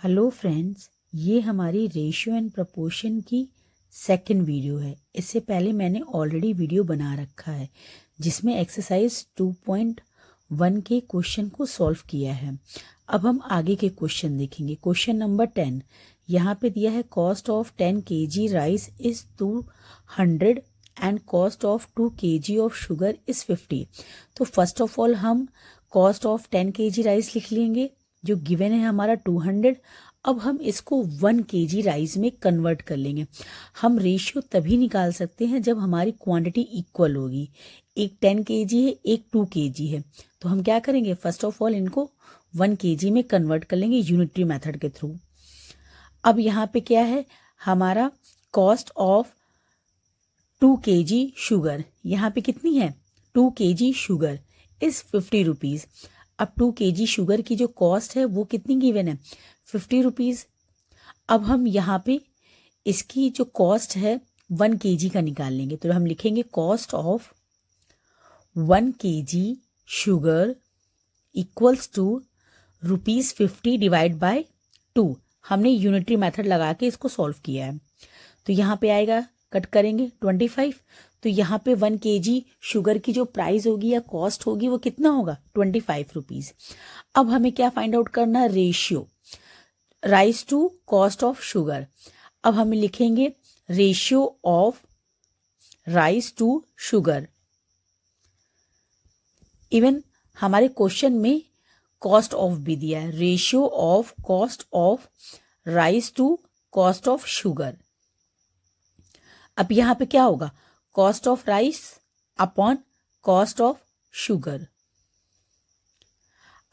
Hello friends, ये हमारी ratio and proportion की सेकंड वीडियो है। इससे पहले मैंने ऑलरेडी वीडियो बना रखा है जिसमें एक्सरसाइज 2.1 के क्वेश्चन को सॉल्व किया है। अब हम आगे के क्वेश्चन देखेंगे। क्वेश्चन नंबर 10 यहाँ पे दिया है, cost of 10 kg rice is 200 and cost of 2 kg of sugar is 50। तो फर्स्ट ऑफ ऑल हम कॉस्ट ऑफ 10 kg राइस लिख लेंगे जो गिवन है हमारा 200। अब हम इसको 1 kg राइस में कन्वर्ट कर लेंगे। हम रेशियो तभी निकाल सकते हैं जब हमारी क्वांटिटी इक्वल होगी। एक 10 kg है, एक 2 kg है। तो हम क्या करेंगे, फर्स्ट ऑफ ऑल इनको 1 kg में कन्वर्ट कर लेंगे यूनिटरी मेथड के थ्रू। अब यहाँ पे क्या है, हमारा कॉस्ट ऑफ 2 kg शुगर, यहाँ पे कितनी है, 2 kg शुगर इज 50 रुपीज़। अब 2 kg शुगर की जो कॉस्ट है वो कितनी गिवन है, 50 रुपीज़। अब हम यहाँ पे इसकी जो कॉस्ट है 1 kg का निकाल लेंगे। तो हम लिखेंगे cost of 1 kg sugar equals to ₹50 divide by 2। हमने यूनिटरी मेथड लगा के इसको सॉल्व किया है। तो यहाँ पे आएगा, कट करेंगे 25। तो यहाँ पे 1 kg शुगर की जो प्राइस होगी या कॉस्ट होगी वो कितना होगा, 25 रुपीज़। अब हमें क्या फाइंड आउट करना है, ratio rice to cost of sugar. अब हम लिखेंगे ratio of rice to sugar. Even हमारे क्वेश्चन में कॉस्ट ऑफ भी दिया है, ratio of cost of rice to cost of sugar. अब यहाँ पे क्या होगा, cost of rice upon cost of sugar.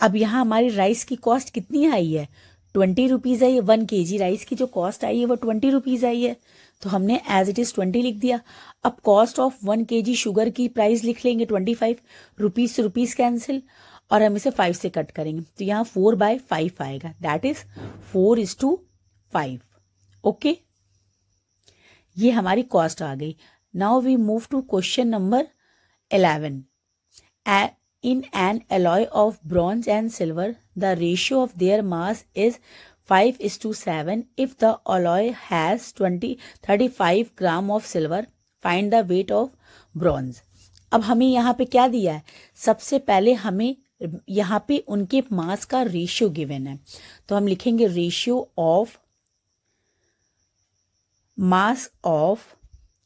अब यहाँ हमारी राइस की कॉस्ट कितनी आई है, 20 रुपीज़ आई है। 1 kg राइस की जो कॉस्ट आई है वो 20 रुपीज़ आई है, तो हमने एज इट इज़ 20 लिख दिया। अब कॉस्ट ऑफ 1 kg शुगर की प्राइस लिख लेंगे 25 रुपीज़ से रुपीज़ कैंसिल, और हम इसे 5 से कट करेंगे तो यहाँ 4/5 आएगा, दैट इज 4:5। ओके, ये हमारी कॉस्ट आ गई। Now we move to question number 11। In an alloy of bronze and silver, the ratio of their mass is 5:7. If the alloy has 35 gram of silver, find the weight of bronze. अब हमें यहाँ पे क्या दिया है, सबसे पहले हमें यहाँ पे उनके मास का रेशियो गिवन है। तो हम लिखेंगे रेशियो ऑफ मास ऑफ,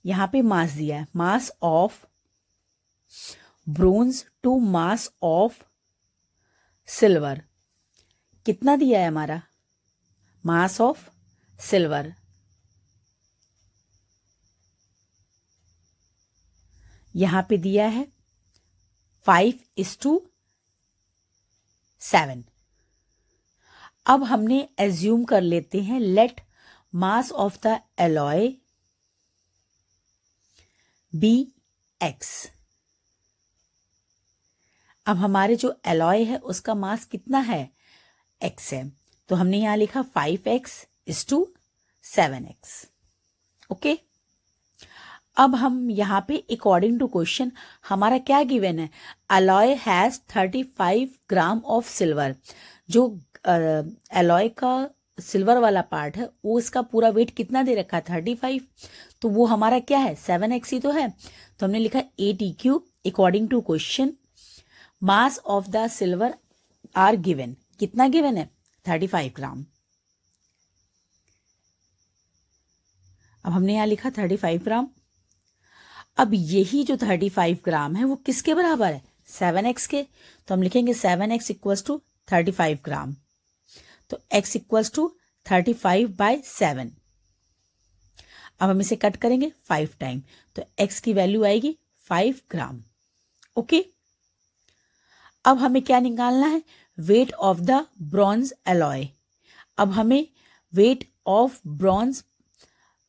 यहाँ पे मास दिया है, mass of bronze to mass of silver. कितना दिया है हमारा, मास ऑफ सिल्वर, यहां पे दिया है 5:7। अब हमने एज्यूम कर लेते हैं, let mass of the alloy be x। अब हमारे जो एलॉय है उसका मास कितना है, x है, तो हमने यहां लिखा 5x:7x। ओके, अब हम यहाँ पे अकॉर्डिंग टू क्वेश्चन हमारा क्या गिवन है, alloy has 35 gram of silver. जो एलॉय का सिल्वर वाला पार्ट है वो इसका पूरा वेट कितना दे रखा है, 35। तो वो हमारा क्या है, 7x ही तो है। तो हमने लिखा ATQ according to question mass of the silver are given. कितना गिवन है, 35 ग्राम। अब हमने यहां लिखा 35 ग्राम। अब यही जो 35 ग्राम है वो किसके बराबर है, 7x के। तो हम लिखेंगे 7x इक्वल्स टू 35 ग्राम। तो x इक्वल्स टू 35/7। अब हम इसे कट करेंगे 5 टाइम, तो x की वैल्यू आएगी 5 ग्राम। ओके, अब हमें क्या निकालना है, weight of the bronze alloy. अब हमें wait of bronze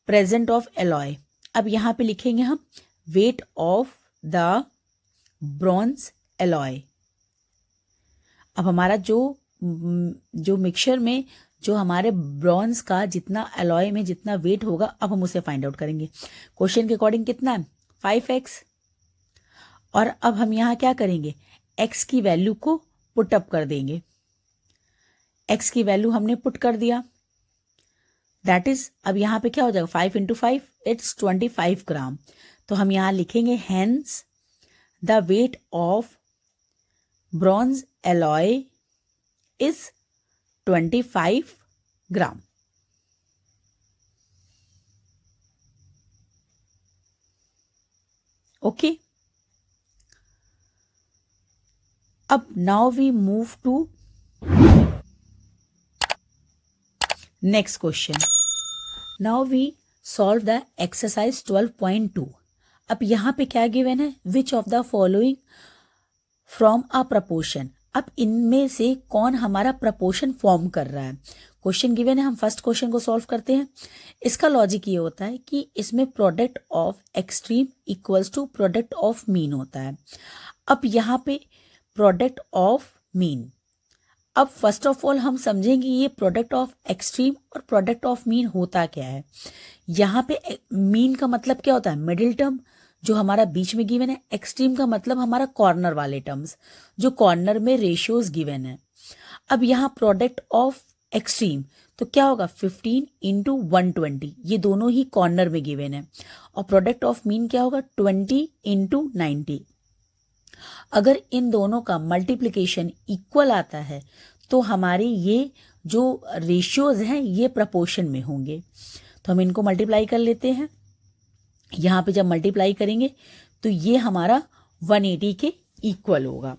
present of alloy. अब यहाँ पे लिखेंगे हम weight of the bronze alloy. अब हमारा जो मिक्सचर में जो हमारे ब्रॉन्ज का जितना एलॉय में जितना वेट होगा, अब हम उसे फाइंड आउट करेंगे। क्वेश्चन के अकॉर्डिंग कितना है, 5x। और अब हम यहाँ क्या करेंगे, x की वैल्यू को पुट अप कर देंगे। x की वैल्यू हमने पुट कर दिया, दैट इज अब यहाँ पे क्या हो जाएगा 5 इंटू 5 इट्स 25 ग्राम। तो हम यहाँ लिखेंगे hence the weight of bronze alloy is 25 gram. Okay, अब now we move to next question. Now we solve the exercise 12.2। अब यहाँ पे क्या गिवन है, which of the following from a proportion. अब इनमें से कौन हमारा प्रपोर्शन फॉर्म कर रहा है। क्वेश्चन गिवन है, हम फर्स्ट क्वेश्चन को सॉल्व करते हैं। इसका लॉजिक ये होता है कि इसमें product of extreme equals to product of mean होता है। अब यहाँ पे प्रोडक्ट ऑफ मीन, अब फर्स्ट ऑफ ऑल हम समझेंगे ये प्रोडक्ट ऑफ एक्सट्रीम और प्रोडक्ट ऑफ मीन होता क्या है। यहाँ पे मीन का मतलब क्या होता है, मिडिल टर्म जो हमारा बीच में गिवन है। एक्सट्रीम का मतलब हमारा कॉर्नर वाले टर्म्स जो कॉर्नर में रेशियोज गिवन है। अब यहाँ प्रोडक्ट ऑफ एक्सट्रीम तो क्या होगा 15 इंटू 120, ये दोनों ही कॉर्नर में गिवन है। और प्रोडक्ट ऑफ मीन क्या होगा 20 इंटू 90। अगर इन दोनों का मल्टीप्लिकेशन इक्वल आता है तो हमारे ये जो रेशियोज हैं ये प्रपोर्शन में होंगे। तो हम इनको मल्टीप्लाई कर लेते हैं। यहाँ पे जब मल्टीप्लाई करेंगे तो ये हमारा 180 के इक्वल होगा।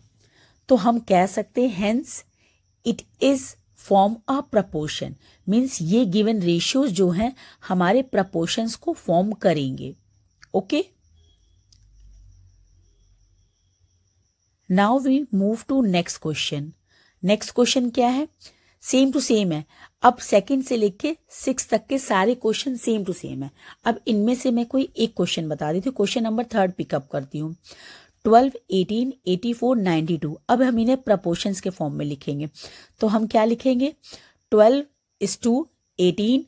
तो हम कह सकते हैं hence it is form a proportion, means ये गिवन रेशियोज जो हैं हमारे प्रपोर्शंस को फॉर्म करेंगे। Okay, now we move to next question. Next question क्या है, सेम टू सेम है। अब सेकंड से लेके 6 तक के सारे क्वेश्चन सेम टू सेम है। अब इनमें से मैं कोई एक क्वेश्चन बता देती हूँ। क्वेश्चन नंबर 3 पिकअप करती हूँ। 12, 18, 84, 92। अब हम इन्हें प्रपोर्शंस के फॉर्म में लिखेंगे। तो हम क्या लिखेंगे, 12:18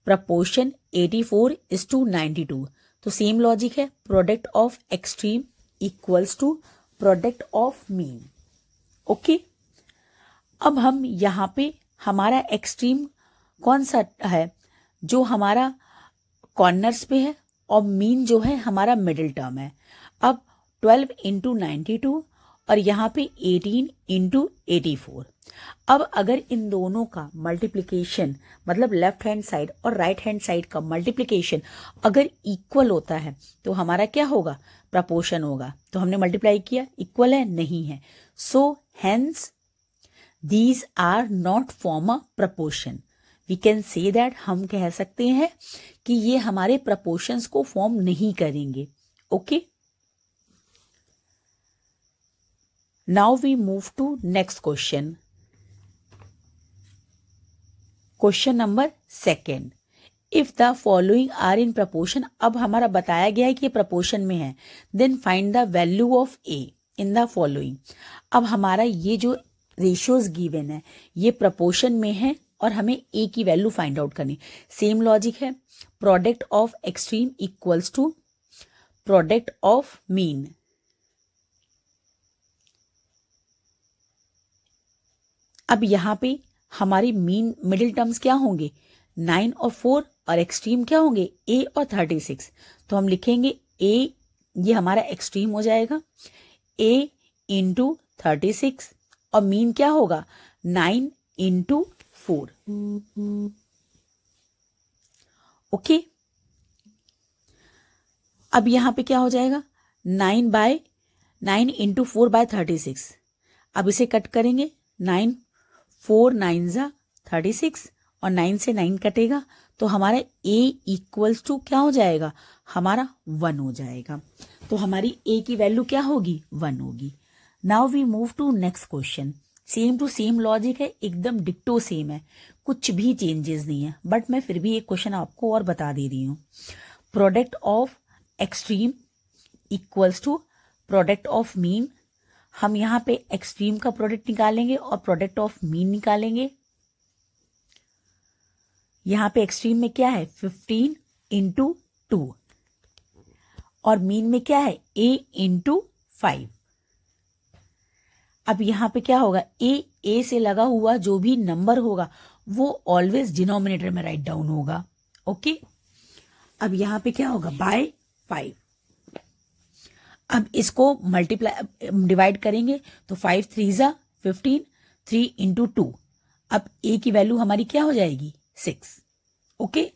प्रपोर्शन 84:92। तो सेम लॉजिक है, product of extreme equals to product of mean. Okay, अब हम यहाँ पे हमारा एक्सट्रीम कौन सा है, जो हमारा कॉर्नर्स पे है, और मीन जो है हमारा मिडिल टर्म है। अब 12 इंटू 92 और यहाँ पे 18 इंटू 84। अब अगर इन दोनों का मल्टीप्लिकेशन मतलब लेफ्ट हैंड साइड और राइट हैंड साइड का मल्टीप्लिकेशन अगर इक्वल होता है तो हमारा क्या होगा, प्रपोर्शन होगा। तो हमने मल्टीप्लाई किया, इक्वल है, नहीं है। So hence these are not form a proportion. We can say that, हम कह सकते हैं कि ये हमारे प्रपोर्शंस को फॉर्म नहीं करेंगे। Okay, now we move to next question. Question number 2। If the following are in proportion. अब हमारा बताया गया है कि ये प्रपोर्शन में है, then find the value of A in the following. अब हमारा ये जो रेशियोज गिवन है ये प्रपोर्शन में है और हमें ए की वैल्यू फाइंड आउट करनी। सेम लॉजिक है, product of extreme equals to product of mean. अब यहाँ पे हमारी मीन मिडिल टर्म्स क्या होंगे, 9 और 4, और एक्सट्रीम क्या होंगे, ए और 36। तो हम लिखेंगे ए, ये हमारा एक्सट्रीम हो जाएगा, ए इंटू 36, और मीन क्या होगा 9 इंटू 4। ओके, अब यहां पे क्या हो जाएगा 9 इंटू 4 बाय 36। अब इसे कट करेंगे, 9 4 9 जा 36 और 9 से 9 कटेगा तो हमारा a इक्वल्स टू क्या हो जाएगा, हमारा 1 हो जाएगा। तो हमारी a की वैल्यू क्या होगी, 1 होगी। Now we move to next question. Same to same logic है, एकदम डिक्टो सेम है, कुछ भी चेंजेस नहीं है, बट मैं फिर भी एक क्वेश्चन आपको और बता दे रही हूँ। Product of extreme equals to product of mean. हम यहाँ पे एक्सट्रीम का प्रोडक्ट निकालेंगे और प्रोडक्ट ऑफ मीन निकालेंगे। यहाँ पे एक्सट्रीम में क्या है 15 इंटू 2 और मीन में क्या है a इंटू 5। अब यहाँ पे क्या होगा, ए से लगा हुआ जो भी नंबर होगा वो ऑलवेज डिनोमिनेटर में राइट डाउन होगा। ओके, अब यहाँ पे क्या होगा, बाय 5। अब इसको मल्टीप्लाई डिवाइड करेंगे तो 5 3 ज़ा 15, 3 इंटू 2। अब ए की वैल्यू हमारी क्या हो जाएगी, 6। Okay,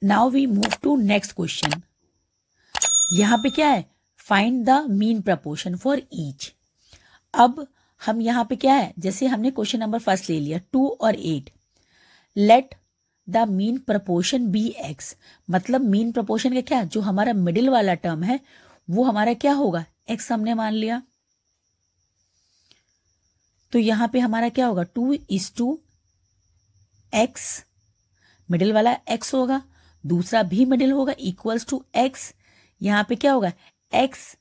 now we move to next question. यहां पे क्या है, find the mean proportion for each. अब हम यहाँ पे क्या है, जैसे हमने क्वेश्चन नंबर फर्स्ट ले लिया 2 और 8, let the mean proportion be x. मतलब मीन प्रपोर्शन का क्या, जो हमारा मिडिल वाला टर्म है वो हमारा क्या होगा, एक्स हमने मान लिया। तो यहां पे हमारा क्या होगा, 2:x, मिडिल वाला x होगा, दूसरा भी मिडिल होगा, इक्वल्स टू x। यहां पे क्या होगा, x।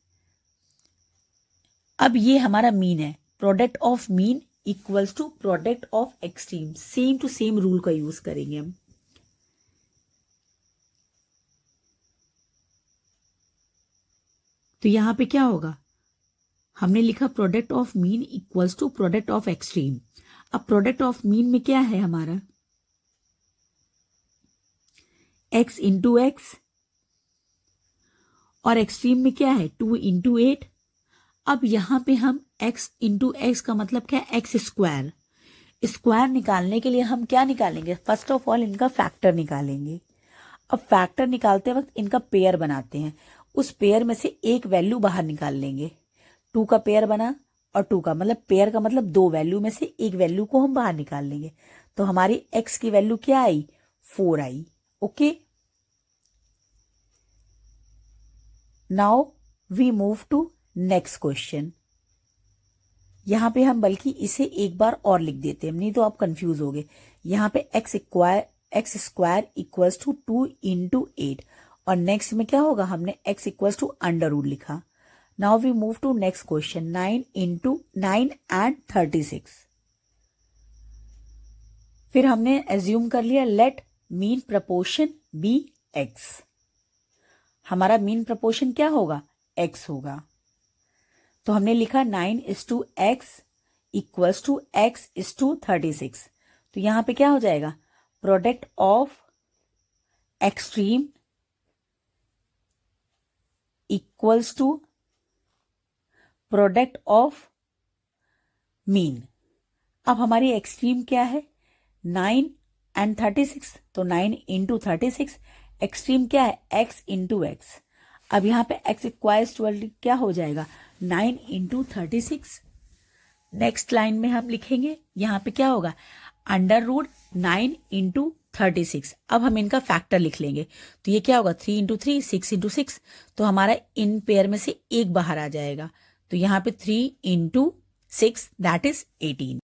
अब ये हमारा मीन है, product of mean equals to product of extreme. Same to same rule का यूज करेंगे हम। तो यहां पे क्या होगा, हमने लिखा product of mean equals to product of extreme. अब प्रोडक्ट ऑफ मीन में क्या है हमारा, x इंटू एक्स, और एक्सट्रीम में क्या है, 2 इंटू 8। अब यहां पे हम x इंटू एक्स का मतलब क्या है, एक्स स्क्वायर। स्क्वायर निकालने के लिए हम क्या निकालेंगे, फर्स्ट ऑफ ऑल इनका फैक्टर निकालेंगे। अब फैक्टर निकालते वक्त इनका पेयर बनाते हैं, उस पेयर में से एक वैल्यू बाहर निकाल लेंगे। 2 का पेयर बना और 2 का, मतलब पेयर का मतलब 2 वैल्यू में से एक वैल्यू को हम बाहर निकाल लेंगे। तो हमारी x की वैल्यू क्या आई, 4 आई। Okay, now we move to next question. यहां पे हम बल्कि इसे एक बार और लिख देते हैं, नहीं तो आप कंफ्यूज हो गए। यहां पे x square equals to 2 into 8, और नेक्स्ट में क्या होगा, हमने x equals to under root लिखा। Now we move to next question, 9 into 9 and 36। फिर हमने एज्यूम कर लिया, let mean proportion be x। हमारा मीन प्रपोर्शन क्या होगा, x होगा। तो हमने लिखा 9:x इक्वल्स टू x:36। तो यहां पे क्या हो जाएगा, product of extreme equals to product of mean. अब हमारी एक्सट्रीम क्या है, 9 एंड 36, तो 9 इंटू 36। एक्सट्रीम क्या है, x इंटू एक्स। अब यहाँ पे x इक्वल्स टू क्या हो जाएगा, 9 इंटू 36। नेक्स्ट लाइन में हम लिखेंगे, यहाँ पे क्या होगा, अंडर रूट 9 इंटू 36। अब हम इनका फैक्टर लिख लेंगे, तो ये क्या होगा, 3 इंटू 3, 6 इंटू 6। तो हमारा इन पेयर में से एक बाहर आ जाएगा, तो यहाँ पे 3 इंटू 6 दैट इज 18।